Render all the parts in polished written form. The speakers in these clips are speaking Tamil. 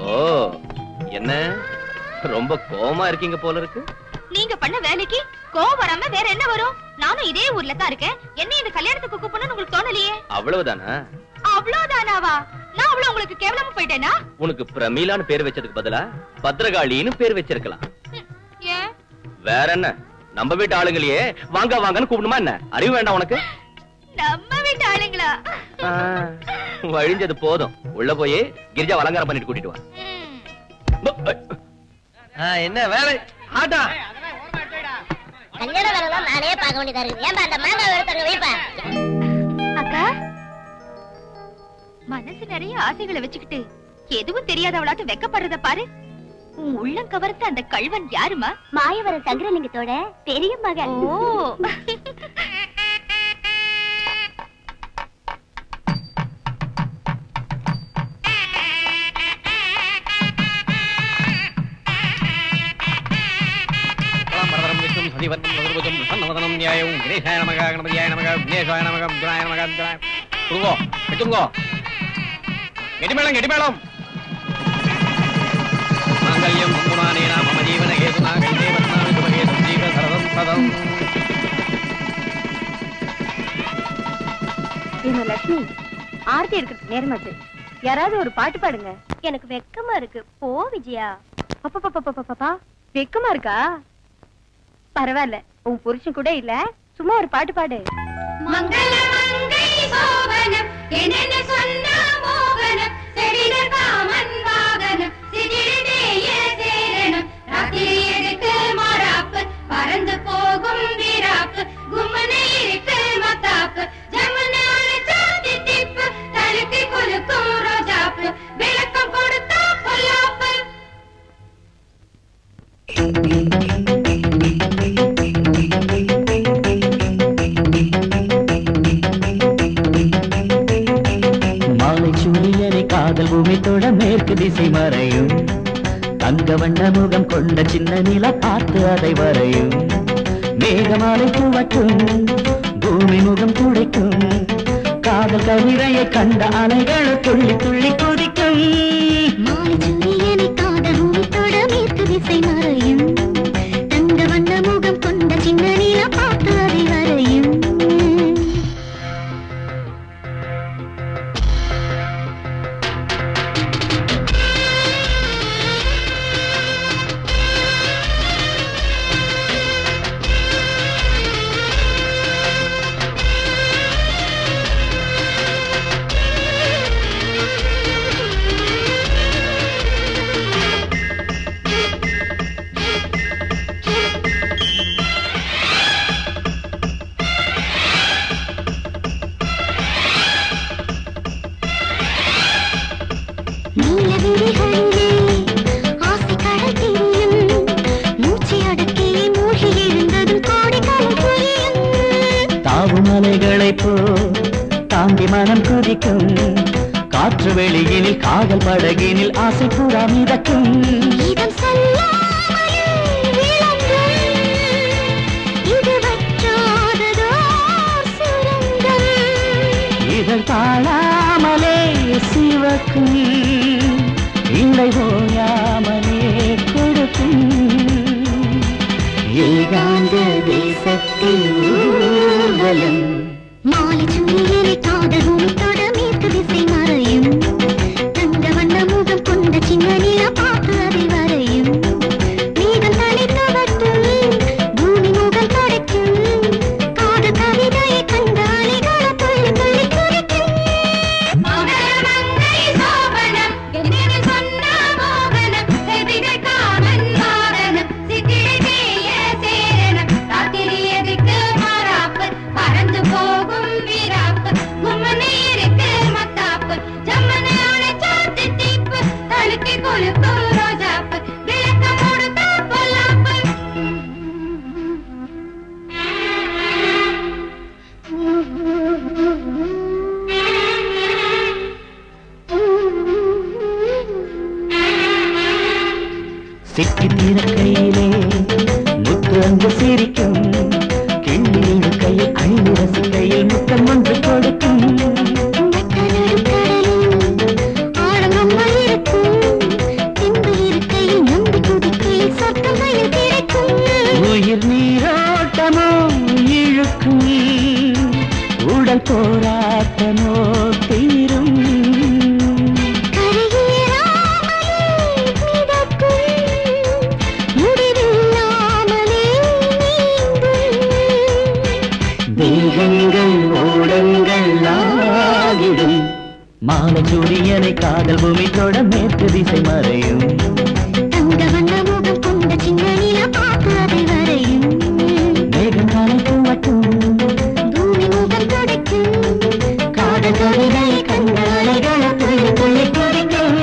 ஓ, என்ன ரொம்ப கோவமா இருக்கீங்க போல இருக்கு. நீங்க பண்ண வேலைக்கு கோவம் வராம வேற என்ன வரும்? நானும் இதே ஊர்ல தான் இருக்கேன். என்ன இந்த கல்யாணத்துக்கு கூப்பிடணும்னு உங்களுக்கு தோணலையே? அவ்வளவுதானா? அவ்வளவுதானாவா? நான் அவ்வளவு உங்களுக்கு கேவலமா போயிட்டேனா? உனக்கு பிரமீலான்னு பேர் வச்சதுக்கு பதிலா பத்ரகாளின்னு பேர் வச்சிருக்கலாம். ஏன்? வேற என்ன, நம்ம வீட்டு ஆளுங்களையே வாங்க வாங்கன்னு கூப்பிடுமா என்ன? அறிவு வேண்டாம் உனக்கு? நம்ம வீட்டு ஆளுங்களா? வழிஞ்சது போதும். உள்ள போய் கிரிஜா அலங்காரம் பண்ணிட்டு கூட்டிட்டு வா. என்ன வேலை? ஆட்டா கல்யாண வேலைலாம் நானே பார்க்க வேண்டியதா இருக்கு. ஏன்பா அந்த மாங்காய் எடுத்துங்க வைப்பா. அக்கா, மனசு நிறைய ஆசைகளை வச்சுக்கிட்டு எதுவும் தெரியாதவளாட்டு வெக்கப்படுறத பாரு. உன் உள்ளம் கவர்ந்த அந்த கள்வன் யாருமா? மாயவரம் சங்கரலிங்கத்தோட பெரிய மகன். ஓ, லட்சுமி, ஆர்த்தி இருக்கிறது நேரமாச்சு. யாராவது ஒரு பாட்டு பாடுங்க. எனக்கு வெக்கமா இருக்கு. போ விஜயா. பாப்பா வெக்கமா இருக்கா? பரவாயில்ல, உன் புருஷன் கூட இல்ல, சும்மா ஒரு பாட்டு பாடு. மங்கள மங்கை சோபனம் என்னென்ன சொன்னா மோகனம் செடிகள் காமன் வாகனம் சிதிரிதேய சேரணம் ராத்திரி எதுக்கு மாறாப்பு பறந்து போகும் வீராப்பு கும்மனை இருக்கு மத்தாப்பு ஜமுனான சாத்தி திப்பு தலுக்கி குலுக்கும் ரோஜாப்பு விளக்கம் கொடுத்தா பொல்லாப்பு. காதல் பூமித்தோட மேற்கு திசை மறையும் தங்க வண்ண முகம் கொண்ட சின்ன நில பார்த்து அதை வரையும் மேகமாலை துவக்கும் பூமி முகம் துடைக்கும் காதல் கவிதையை கண்ட அலைகள் துள்ளி துள்ளி குதிக்கும் காதல் பூமித்தோட மேற்கு திசை மறையும் தங்க வண்ண முகம் கொண்ட சின்ன நில பார்த்து அதை வரையும். தாண்டி மனம் குதிக்கும் காற்று வெளியினில் காதல் படகினில் ஆசை புறா மிதக்கும் இதழ் தாழாமலே சிவக்கும் இல்லை ஓயாமலே கொடுக்கும் ஏகாந்த தேசத்தில் ஊர்வலம் மாலை சுழியிலே காதல் பூமித்தோட மேற்கு திசை மறையும் தங்க வண்ண முகம் கொண்ட சின்ன நில பார்த்து அதை வரையும் மேகம் தலை தவட்டும் பூமி முகம் படைக்கும் காதல் கவிதையை கண்ட அலைகளை துள்ளி துள்ளி குதிக்கும் மங்களமங்கை சோபனம் என்னென்ன சொன்னா மோகனம் செவிகள் காமன் வாகனம் சித்திரதேய சேரணம் ராத்திரி எதுக்கு மாறாப்பு பறந்து போகும் வீராப்பு கும்மனை இருக்கு மத்தாப்பு ஜம்மனான சாத்தி தீப்பு தலுக்கி குலுக்கும் ரோஜாப்பு விளக்கம் கொடுத்தா பொல்லாப்பு. சிக்கி திறக்கையிலே முத்து அங்கு சிரிக்கும் கிண்ணிடு கையில் அழிவு ரசிக்கையில் முத்தம் ஒன்று கொடுக்கும் கடலும் போராட்டமோ தீரும். தேகங்கள் ஓடங்கள் ஆகிடும். மாலை சூரியனை காதல் பூமி தொட மேற்கு திசை மறையும். தங்க வண்ண முகம் கொண்ட சின்ன நிலா பார்த்து அதை வரையும். மேகம் கணக்கு மட்டும் பூமி முகம் துடைக்கும். காதல் கவிதை கண்ட அலைகளை துள்ளி துள்ளி துடிக்கும்.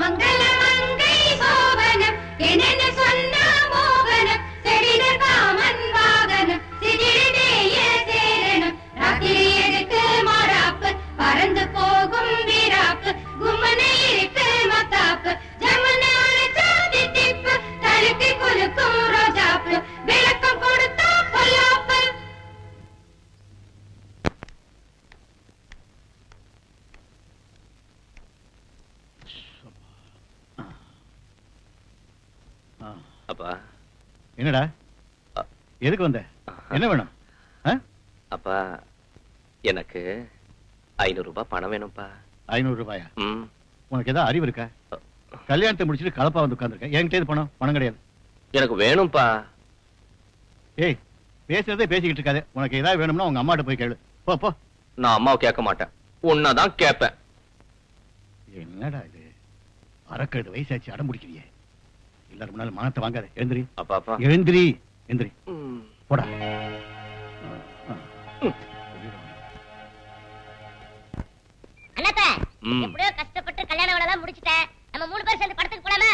மங்கள மங்கை சோபனம் என்னென்ன சொன்ன மோகனம் செடிட காமன் வாகனம் சிதிரதேய சேரணம் ராத்திரி எதுக்கு மாறாப்பு பறந்து போகும் வீராப்பு கும்மனை இருக்கு மத்தாப்பு ஜமுன அழைச்சாதி திப்பு தழுக்கி குலுக்கும் ரோஜாப்பு விளக்கம் கொடுத்தா பொல்லாப்பு. அப்பா என்னடா எதுக்கு வந்த? என்ன வேணும்? அப்பா எனக்கு 500 ரூபாய் பணம் வேணும்ப்பா. 500 ரூபாயா? ம். உனக்கு ஏதாவது அறிவு இருக்கா? கல்யாணத்தை முடிச்சிட்டு கலப்பா வந்து உட்கார்ந்துருக்க. என்கிட்ட இது பணம் கிடையாது. எனக்கு வேணும்ப்பா. ஏய், பேசுறதே பேசிக்கிட்டு இருக்காது. உனக்கு ஏதாவது வேணும்னா உங்க அம்மாட்ட போய் கேளு. போ போ. நான் அம்மாவை கேட்க மாட்டேன், உன்னதான் கேட்பேன். என்னடா இது? அறக்கழுது வயசாச்சு அடம் பிடிக்கிறியே. எல்லாரும் முன்னால மானத்தை வாங்காத. எழுந்திரி. அப்பா எழுந்திரி. எந்திரி. போடா. அண்ணாத்த எப்படியோ கஷ்டப்பட்டு கல்யாண வேலைலாம் முடிச்சிட்டேன். நம்ம 3 பேர் சேர்ந்து படத்துக்கு போலாமா?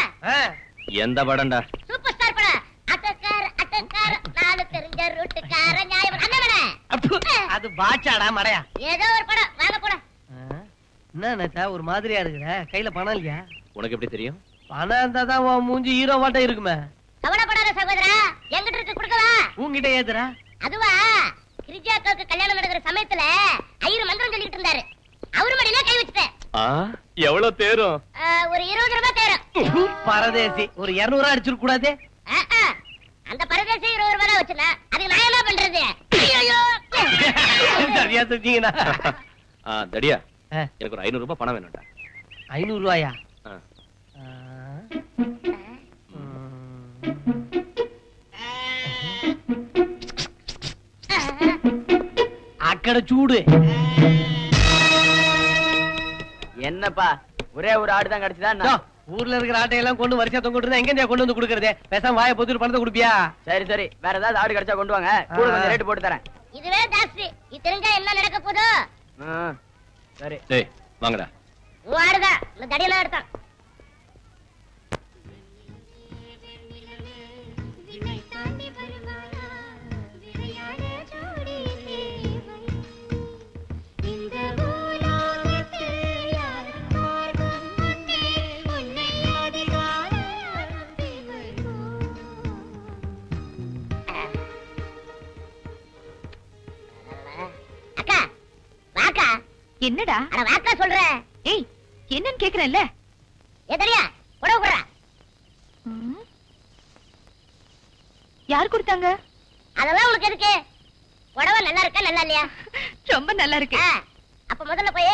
எந்த படம்டா? சூப்பர் ஸ்டார் படம். அட்டக்கார நாலு தெரிஞ்ச ரூட்டுக்கார நியாயம். அண்ணா அது பாச்சாடா மடையா. ஏதோ ஒரு படம், வாங்க போலாம். என்ன ஒரு மாதிரியா இருக்கிற? கையில பணம் இல்லையா? உனக்கு எப்படி தெரியும்? பணம் இருந்தாதான் உன் மூஞ்சி ஹீரோ வாட்டம் இருக்குமே. கவலைப்படாத சகோதரா, எங்கிட்ட இருக்கு கொடுக்கவா? உன்கிட்ட ஏத்துறா? அதுவா, கிரிஜாக்காவுக்கு கல்யாணம் நடக்கிற சமயத்துல ஐயர் மந்திரம் சொல்லிட்டு இருந்தாரு. அவரு மடியில கை வச்சுட்டேன். எவ்வளவு தேரும்? ஒரு 20 ரூபாய் தேரும். பரதேசி, ஒரு 200 அடிச்சிருக்க கூடாது? அந்த பரதேசி 20 ரூபாய் வச்சுனா அதுக்கு நான் என்ன பண்றது? ஐயோ சரியா செஞ்சீங்கண்ணா. தடியா, எனக்கு ஒரு 500 ரூபாய் பணம் வேணும்டா. 500 ரூபாயா? அக்கட சூடு. என்னப்பா ஒரே ஒரு ஆடு தான் கிடைச்சதா? ஊர்ல இருக்கிற ஆட்டையெல்லாம் கொண்டு வருஷம் தொங்கிட்டு எங்க கொண்டு வந்து கொடுக்கறதே? பேசாம வாயை பொத்துட்டு பணத்தை கொடுப்பியா? சரி சரி, வேற ஏதாவது ஆடு கிடைச்சா கொண்டு வாங்க, கூட கொஞ்சம் ரேட் போட்டு தரேன். இதுவே ஜாஸ்தி. இது தெரிஞ்சா என்ன நடக்க போதோ? சரி. டேய் வாங்கடா. உன் ஆடுதான், இந்த தடியெல்லாம் எடுத்தான். என்னடா? அட வாக்கா சொல்றேன். ஏய், என்னன்னு கேக்குறேன்ல. ஏதறியா புடவை குடுறா. யார் கொடுத்தாங்க? அதெல்லாம் உனக்கு எதுக்கு? புடவை நல்லா இருக்கா நல்லா இல்லையா? ரொம்ப நல்லா இருக்கு. அப்ப முதல்ல போய்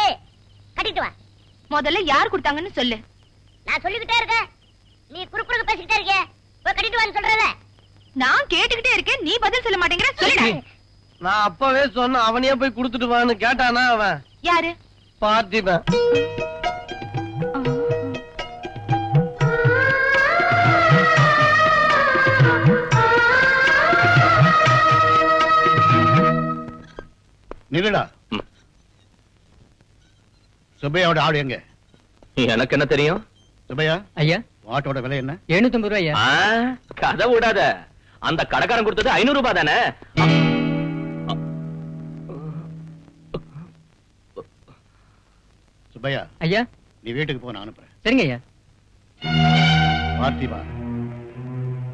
கட்டிட்டு வா. முதல்ல யார் கொடுத்தாங்கன்னு சொல்லு. நான் சொல்லிக்கிட்டே இருக்கேன், நீ குறுக்குறுக்கு பேசிக்கிட்டே இருக்க. போய் கட்டிட்டு வான்னு சொல்றல. நான் கேட்டுக்கிட்டே இருக்கேன், நீ பதில் சொல்ல மாட்டேங்கிற. சொல்லுடா. நான் அப்பவே சொன்ன, அவனையே போய் கொடுத்துட்டு வான்னு கேட்டானா? அவன் யாரு? பார்த்திபன். நில்லுடா. சுப்பையாவோட ஆடு எங்க? எனக்கு என்ன தெரியும்? சுப்பையா ஐயா, ஆட்டோட விலை என்ன? 750 ரூபாயா? கதை விடாத. அந்த கடைக்காரன் கொடுத்தது 500 ரூபாய் தானே? சுப்பையா ஐயா, நீ வீட்டுக்கு போ, நான் அனுப்புறேன். சரிங்க ஐயா. பார்த்திபா,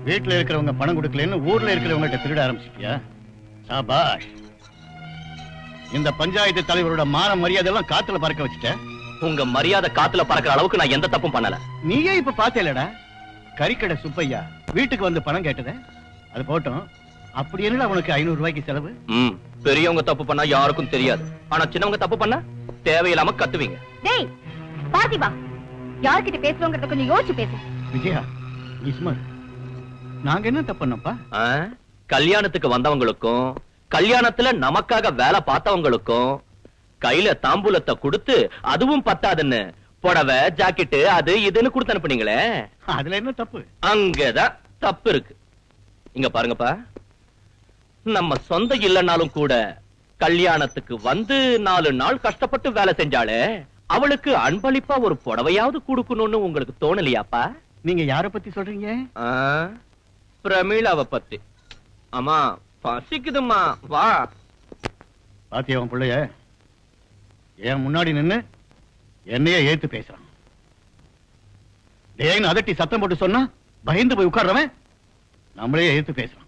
வீட்டுல இருக்கிறவங்க பணம் கொடுக்கலன்னு ஊர்ல இருக்கிறவங்க திருட ஆரம்பிச்சிட்டியா? சாபாஷ். இந்த பஞ்சாயத்து தலைவரோட மான மரியாதை எல்லாம் காத்துல பறக்க வச்சுட்ட. உங்க மரியாதை காத்துல பறக்கிற அளவுக்கு நான் எந்த தப்பும் பண்ணல. நீயே இப்ப பாத்தேலடா, கறிக்கடை சுப்பையா வீட்டுக்கு வந்து பணம் கேட்டத. அது போட்டோம், அப்படி என்ன உனக்கு 500 ரூபாய்க்கு செலவு? பெரியவங்க தப்பு பண்ணா யாருக்கும் தெரியாது, ஆனா சின்னவங்க தப்பு பண்ணா தேவையில்லாம கத்துவீங்க. டேய் பார்த்திபா, யார்கிட்ட பேசுறோங்கிறத கொஞ்சம் யோசிச்சு பேசு. விஜயா, நீ சும்மா இரு. நாங்க என்ன தப்பு பண்ணப்பா? கல்யாணத்துக்கு வந்தவங்களுக்கும் கல்யாணத்துல நமக்காக வேலை பார்த்தவங்களுக்கும் கையில தாம்பூலத்தை கொடுத்து அதுவும் பத்தாதுன்னு புடவை ஜாக்கெட்டு அது இதுன்னு கொடுத்து அனுப்புனீங்களே, அதுல என்ன தப்பு? அங்கதான் தப்பு இருக்கு. இங்க பாருங்கப்பா, நம்ம சொந்த இல்லைன்னாலும் கூட கல்யாணத்துக்கு வந்து 4 நாள் கஷ்டப்பட்டு வேலை செஞ்சாலே அவளுக்கு அன்பளிப்பா ஒரு புடவையாவது கொடுக்கணும்னு உங்களுக்கு தோணலையாப்பா? நீங்க யார பத்தி சொல்றீங்க? பிரமீளாவை பத்தி. அம்மா பசிக்குதும்மா, வா. பாத்தியா உன் பிள்ளைய என் முன்னாடி நின்னு என்னையே ஏத்து பேசுறான். டேய்னு அதட்டி சத்தம் போட்டு சொன்னா பயந்து போய் உட்கார்றவன் நம்மளையே ஏத்து பேசுறான்.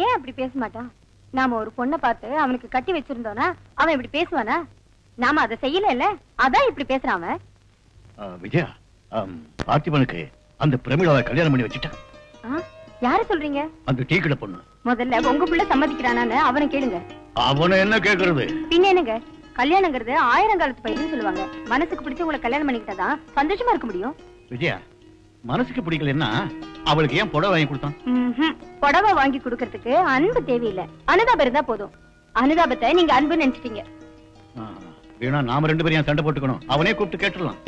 ஏன் அப்படி பேச மாட்டான்? நாம ஒரு பொண்ணை பார்த்து அவனுக்கு கட்டி வச்சிருந்தோம்னா அவன் இப்படி பேசுவானா? நாம அதை செய்யல, அதான் இப்படி பேசுறான் அவன். விஜயா, பார்த்திபனுக்கு அந்த பிரமிளாவை கல்யாணம் பண்ணி வச்சுட்டான். யாரு சொல்றீங்க? அந்த டீ கடை பொண்ணு. முதல்ல உங்க புள்ள சம்மதிக்கிறானான்னு அவனை கேளுங்க. அவனை என்ன கேக்குறது? பின்ன என்னங்க, கல்யாணங்கிறது 1000 காலத்து பயிர்னு சொல்லுவாங்க. மனசுக்கு பிடிச்ச உங்களை கல்யாணம் பண்ணிக்கிட்டாதான் சந்தோஷமா இருக்க முடியும். விஜயா, மனசுக்கு பிடிக்கலன்னா அவளுக்கு ஏன் புடவை வாங்கி கொடுத்தான்? புடவை வாங்கி கொடுக்கறதுக்கு அன்பு தேவையில்லை, அனுதாபம் இருந்தா போதும். அனுதாபத்தை நீங்க அன்பு நினைச்சிட்டீங்க. வேணா நாம 2 பேரும் சண்டை போட்டுக்கணும். அவனே கூப்பிட்டு கேட்டுடலாம்.